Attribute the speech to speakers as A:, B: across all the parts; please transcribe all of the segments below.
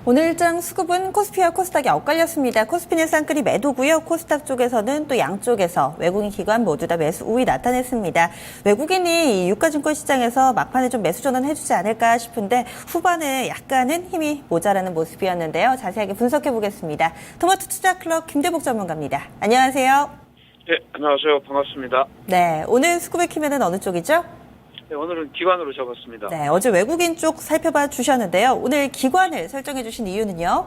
A: 오늘 일장 수급은 코스피와 코스닥이 엇갈렸습니다. 코스피는 쌍끌이 매도고요. 코스닥 쪽에서는 또 양쪽에서 외국인 기관 모두 다 매수 우위 나타냈습니다. 외국인이 이 유가증권 시장에서 막판에 좀 매수 전환해주지 않을까 싶은데 후반에 약간은 힘이 모자라는 모습이었는데요. 자세하게 분석해 보겠습니다. 토마토 투자 클럽 김대복 전문가입니다. 안녕하세요.
B: 네, 안녕하세요. 반갑습니다.
A: 네, 오늘 수급의 키면은 어느 쪽이죠?
B: 네, 오늘은 기관으로 잡았습니다.
A: 네, 어제 외국인 쪽 살펴봐 주셨는데요. 오늘 기관을 설정해 주신 이유는요?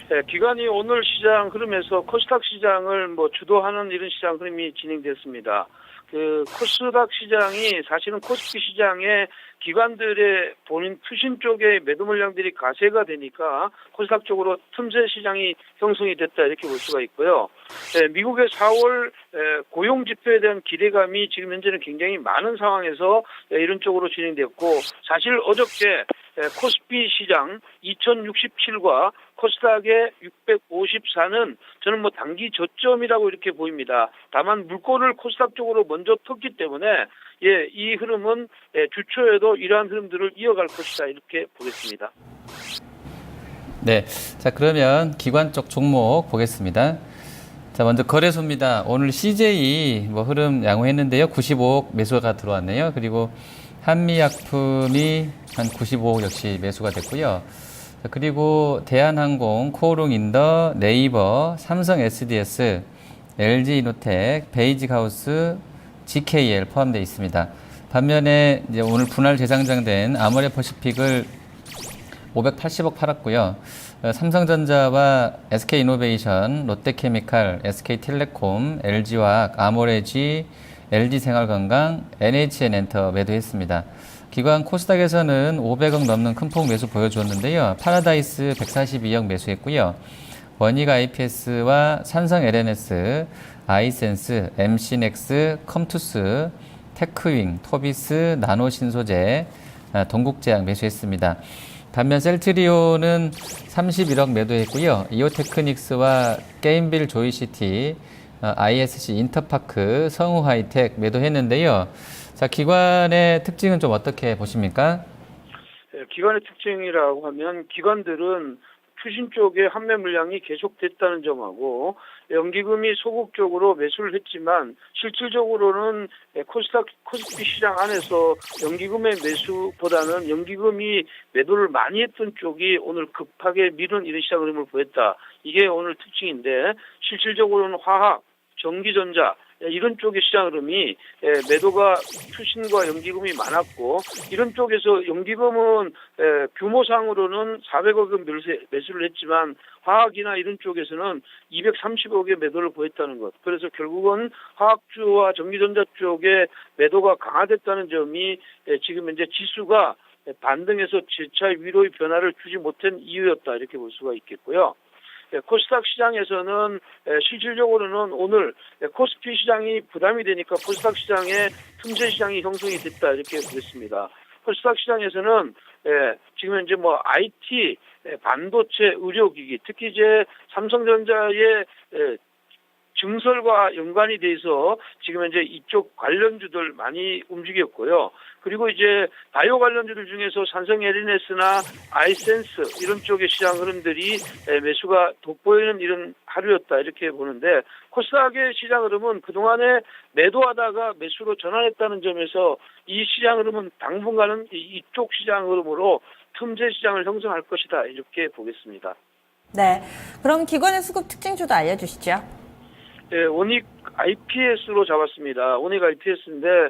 B: 네, 기관이 오늘 시장 흐름에서 코스닥 시장을 주도하는 이런 시장 흐름이 진행됐습니다. 그 코스닥 시장이 사실은 코스피 시장에 기관들의 본인 투신 쪽의 매도 물량들이 가세가 되니까 코스닥 쪽으로 틈새 시장이 형성이 됐다 이렇게 볼 수가 있고요. 네, 미국의 4월 고용 지표에 대한 기대감이 지금 현재는 굉장히 많은 상황에서 이런 쪽으로 진행됐고 사실 어저께 코스피 시장 2067과 코스닥의 654는 저는 단기 저점이라고 이렇게 보입니다. 다만 물꼬를 코스닥 쪽으로 먼저 텄기 때문에 이 흐름은 주초에도 이러한 흐름들을 이어갈 것이다 이렇게 보겠습니다.
C: 네, 자 그러면 기관 쪽 종목 보겠습니다. 자 먼저 거래소입니다. 오늘 CJ 흐름 양호했는데요. 95억 매수가 들어왔네요. 그리고 한미약품이 한 95억 역시 매수가 됐고요. 자, 그리고 대한항공, 코오롱인더, 네이버, 삼성 SDS, LG이노텍, 베이직하우스, GKL 포함되어 있습니다. 반면에 이제 오늘 분할 재상장된 아모레퍼시픽을 580억 팔았고요. 삼성전자와 SK이노베이션, 롯데케미칼, SK텔레콤, LG화학, 아모레지, LG생활건강, NHN엔터 매도했습니다. 기관 코스닥에서는 500억 넘는 큰 폭 매수 보여주었는데요. 파라다이스 142억 매수했고요. 원익 IPS와 삼성 LNS, 아이센스, MC넥스, 컴투스, 테크윙, 토비스, 나노신소재, 동국제약 매수했습니다. 반면 셀트리온은 31억 매도했고요. 이오테크닉스와 게임빌 조이시티, ISC 인터파크, 성우하이텍 매도했는데요. 자, 기관의 특징은 좀 어떻게 보십니까?
B: 기관의 특징이라고 하면 기관들은 투신 쪽에 환매 물량이 계속됐다는 점하고 연기금이 소극적으로 매수를 했지만 실질적으로는 코스피 시장 안에서 연기금의 매수보다는 연기금이 매도를 많이 했던 쪽이 오늘 급하게 밀은 이런 시장 흐름을 보였다. 이게 오늘 특징인데 실질적으로는 화학, 전기전자 이런 쪽의 시장 흐름이 매도가 투신과 연기금이 많았고 이런 쪽에서 연기금은 규모상으로는 400억의 매수를 했지만 화학이나 이런 쪽에서는 230억의 매도를 보였다는 것. 그래서 결국은 화학주와 전기전자 쪽에 매도가 강화됐다는 점이 지금 현재 지수가 반등해서 재차 위로의 변화를 주지 못한 이유였다 이렇게 볼 수가 있겠고요. 코스닥 시장에서는 실질적으로는 오늘 코스피 시장이 부담이 되니까 코스닥 시장에 틈새 시장이 형성이 됐다 이렇게 보겠습니다. 코스닥 시장에서는 지금 현재 IT, 반도체, 의료기기, 특히 이제 삼성전자의 증설과 연관이 돼서 지금 현재 이쪽 관련주들 많이 움직였고요. 그리고 이제 바이오 관련주들 중에서 삼성 LNS나 아이센스 이런 쪽의 시장 흐름들이 매수가 돋보이는 이런 하루였다 이렇게 보는데 코스닥의 시장 흐름은 그동안에 매도하다가 매수로 전환했다는 점에서 이 시장 흐름은 당분간은 이쪽 시장 흐름으로 틈새 시장을 형성할 것이다 이렇게 보겠습니다.
A: 네, 그럼 기관의 수급 특징주도 알려주시죠.
B: 네, 원익 IPS로 잡았습니다. 원익 IPS인데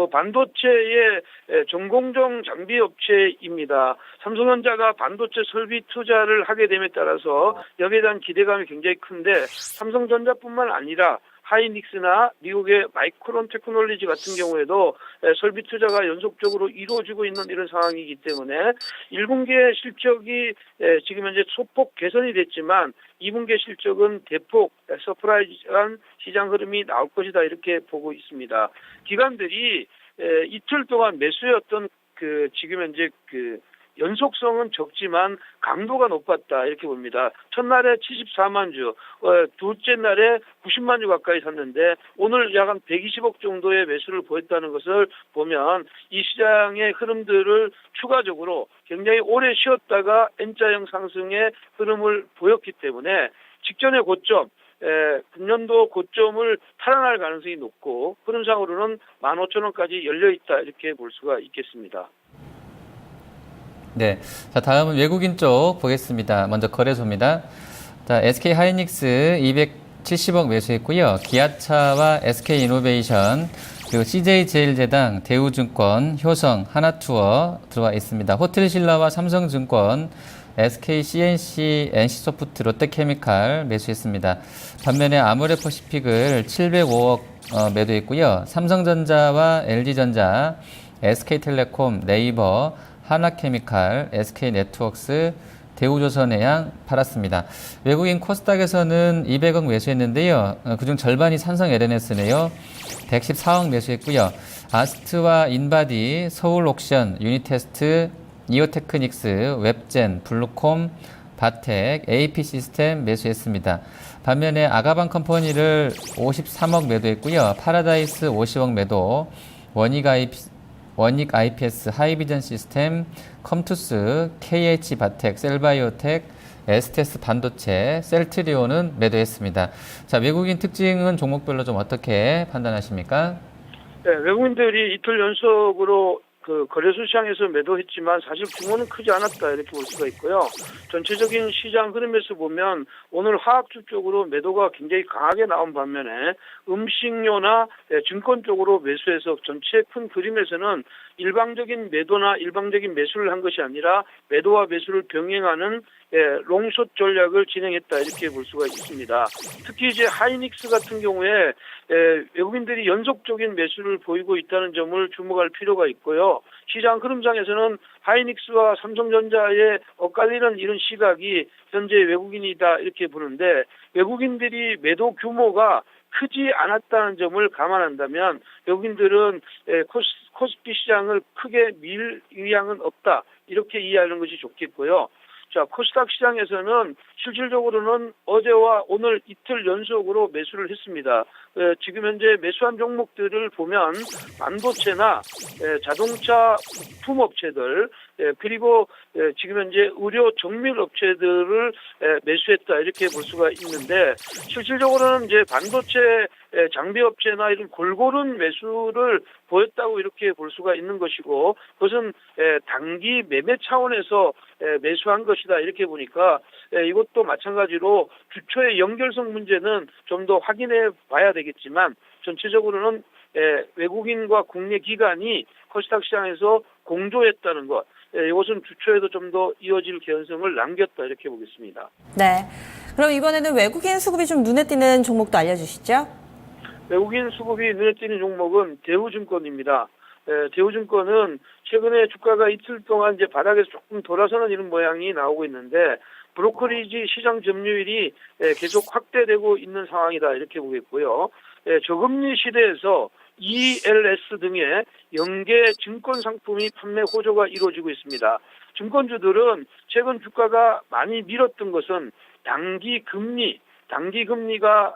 B: 반도체의 전공정 장비 업체입니다. 삼성전자가 반도체 설비 투자를 하게 됨에 따라서 여기에 대한 기대감이 굉장히 큰데 삼성전자뿐만 아니라 하이닉스나 미국의 마이크론 테크놀로지 같은 경우에도 설비 투자가 연속적으로 이루어지고 있는 이런 상황이기 때문에 1분기의 실적이 지금 현재 소폭 개선이 됐지만 2분기 실적은 대폭 서프라이즈한 시장 흐름이 나올 것이다 이렇게 보고 있습니다. 기관들이 이틀 동안 매수였던 지금 현재 연속성은 적지만 강도가 높았다 이렇게 봅니다. 첫날에 74만 주, 둘째 날에 90만 주 가까이 샀는데 오늘 약 한 120억 정도의 매수를 보였다는 것을 보면 이 시장의 흐름들을 추가적으로 굉장히 오래 쉬었다가 N자형 상승의 흐름을 보였기 때문에 직전의 고점, 금년도 고점을 탈환할 가능성이 높고 흐름상으로는 15,000원까지 열려있다 이렇게 볼 수가 있겠습니다.
C: 네. 자, 다음은 외국인 쪽 보겠습니다. 먼저 거래소입니다. 자, SK 하이닉스 270억 매수했고요. 기아차와 SK 이노베이션, 그리고 CJ 제일제당, 대우증권, 효성, 하나투어 들어와 있습니다. 호텔신라와 삼성증권, SK CNC, NC소프트, 롯데케미칼 매수했습니다. 반면에 아모레퍼시픽을 705억 매도했고요. 삼성전자와 LG전자, SK텔레콤, 네이버, 하나케미칼, SK네트워크스, 대우조선해양 팔았습니다. 외국인 코스닥에서는 200억 매수했는데요. 그중 절반이 삼성 LNS네요. 114억 매수했고요. 아스트와 인바디, 서울옥션, 유니테스트, 이오테크닉스, 웹젠, 블루콤, 바텍, AP시스템 매수했습니다. 반면에 아가방 컴퍼니를 53억 매도했고요. 파라다이스 50억 매도, 원익 IPS, 하이비전 시스템, 컴투스, KH 바텍, 셀바이오텍, 에스테스 반도체, 셀트리온은 매도했습니다. 자, 외국인 특징은 종목별로 좀 어떻게 판단하십니까?
B: 네, 외국인들이 이틀 연속으로 그 거래소 시장에서 매도했지만 사실 규모는 크지 않았다 이렇게 볼 수가 있고요. 전체적인 시장 흐름에서 보면 오늘 화학주 쪽으로 매도가 굉장히 강하게 나온 반면에 음식료나 증권 쪽으로 매수해서 전체 큰 그림에서는 일방적인 매도나 일방적인 매수를 한 것이 아니라 매도와 매수를 병행하는 롱숏 전략을 진행했다 이렇게 볼 수가 있습니다. 특히 이제 하이닉스 같은 경우에 외국인들이 연속적인 매수를 보이고 있다는 점을 주목할 필요가 있고요. 시장 흐름상에서는 하이닉스와 삼성전자에 엇갈리는 이런 시각이 현재 외국인이다 이렇게 보는데 외국인들이 매도 규모가 크지 않았다는 점을 감안한다면 외국인들은 코스피 시장을 크게 밀 의향은 없다 이렇게 이해하는 것이 좋겠고요. 자, 코스닥 시장에서는 실질적으로는 어제와 오늘 이틀 연속으로 매수를 했습니다. 지금 현재 매수한 종목들을 보면 반도체나 자동차 부품업체들 그리고 지금 현재 의료 정밀 업체들을 매수했다 이렇게 볼 수가 있는데 실질적으로는 이제 반도체 장비 업체나 이런 골고루 매수를 보였다고 이렇게 볼 수가 있는 것이고 그것은 단기 매매 차원에서 매수한 것이다 이렇게 보니까 이것도 마찬가지로 주초의 연결성 문제는 좀 더 확인해 봐야 되겠지만 전체적으로는 외국인과 국내 기관이 코스닥 시장에서 공조했다는 것 이것은 주초에도 좀 더 이어질 개연성을 남겼다 이렇게 보겠습니다.
A: 네. 그럼 이번에는 외국인 수급이 좀 눈에 띄는 종목도 알려주시죠.
B: 외국인 수급이 눈에 띄는 종목은 대우증권입니다. 대우증권은 최근에 주가가 이틀 동안 이제 바닥에서 조금 돌아서는 이런 모양이 나오고 있는데 브로커리지 시장 점유율이 계속 확대되고 있는 상황이다 이렇게 보겠고요. 저금리 시대에서 ELS 등의 연계 증권 상품이 판매 호조가 이루어지고 있습니다. 증권주들은 최근 주가가 많이 밀었던 것은 단기 금리가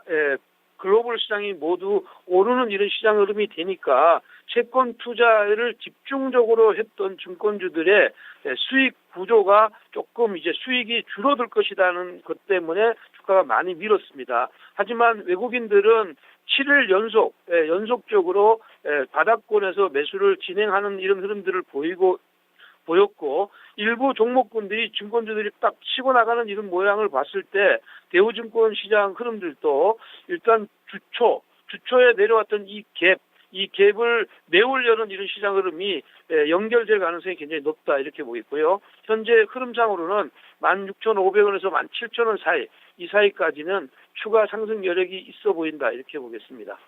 B: 글로벌 시장이 모두 오르는 이런 시장 흐름이 되니까 채권 투자를 집중적으로 했던 증권주들의 수익 구조가 조금 이제 수익이 줄어들 것이라는 것 때문에 주가가 많이 밀었습니다. 하지만 외국인들은 7일 연속적으로 바닥권에서 매수를 진행하는 이런 흐름들을 보였고 일부 종목군들이 증권주들이 딱 치고 나가는 이런 모양을 봤을 때 대우증권 시장 흐름들도 일단 주초에 내려왔던 이 갭을 메우려는 이런 시장 흐름이 연결될 가능성이 굉장히 높다 이렇게 보겠고요. 현재 흐름상으로는 16,500원에서 17,000원 사이 이 사이까지는 추가 상승 여력이 있어 보인다 이렇게 보겠습니다.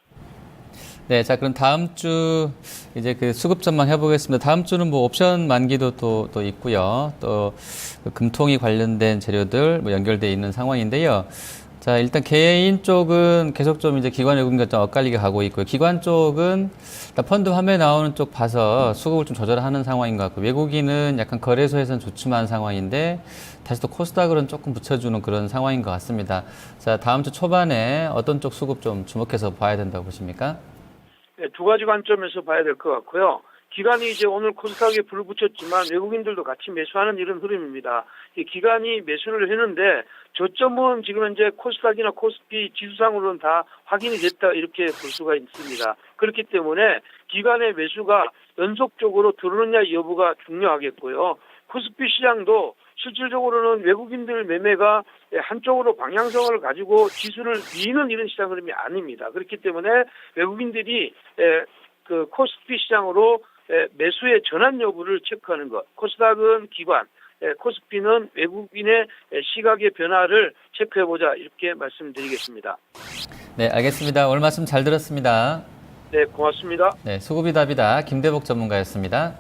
C: 네, 자, 그럼 다음 주 이제 그 수급 전망 해보겠습니다. 다음 주는 뭐 옵션 만기도 또 있고요. 또 그 금통위 관련된 재료들 뭐 연결돼 있는 상황인데요. 자, 일단 개인 쪽은 계속 좀 이제 기관 외국인과 좀 엇갈리게 가고 있고요. 기관 쪽은 일단 펀드 화면에 나오는 쪽 봐서 수급을 좀 조절하는 상황인 것 같고, 외국인은 약간 거래소에서는 주춤한 상황인데 다시 또 코스닥으로는 조금 붙여주는 그런 상황인 것 같습니다. 자, 다음 주 초반에 어떤 쪽 수급 좀 주목해서 봐야 된다고 보십니까?
B: 네, 두 가지 관점에서 봐야 될 것 같고요. 기관이 이제 오늘 코스닥에 불을 붙였지만 외국인들도 같이 매수하는 이런 흐름입니다. 이 기관이 매수를 했는데 저점은 지금 현재 코스닥이나 코스피 지수상으로는 다 확인이 됐다 이렇게 볼 수가 있습니다. 그렇기 때문에 기관의 매수가 연속적으로 들어오느냐 여부가 중요하겠고요. 코스피 시장도 실질적으로는 외국인들 매매가 한쪽으로 방향성을 가지고 지수를 미는 이런 시장 흐름이 아닙니다. 그렇기 때문에 외국인들이 그 코스피 시장으로 매수의 전환 여부를 체크하는 것. 코스닥은 기관, 코스피는 외국인의 시각의 변화를 체크해보자 이렇게 말씀드리겠습니다.
C: 네, 알겠습니다. 오늘 말씀 잘 들었습니다.
B: 네, 고맙습니다.
C: 네, 수급이 답이다. 김대복 전문가였습니다.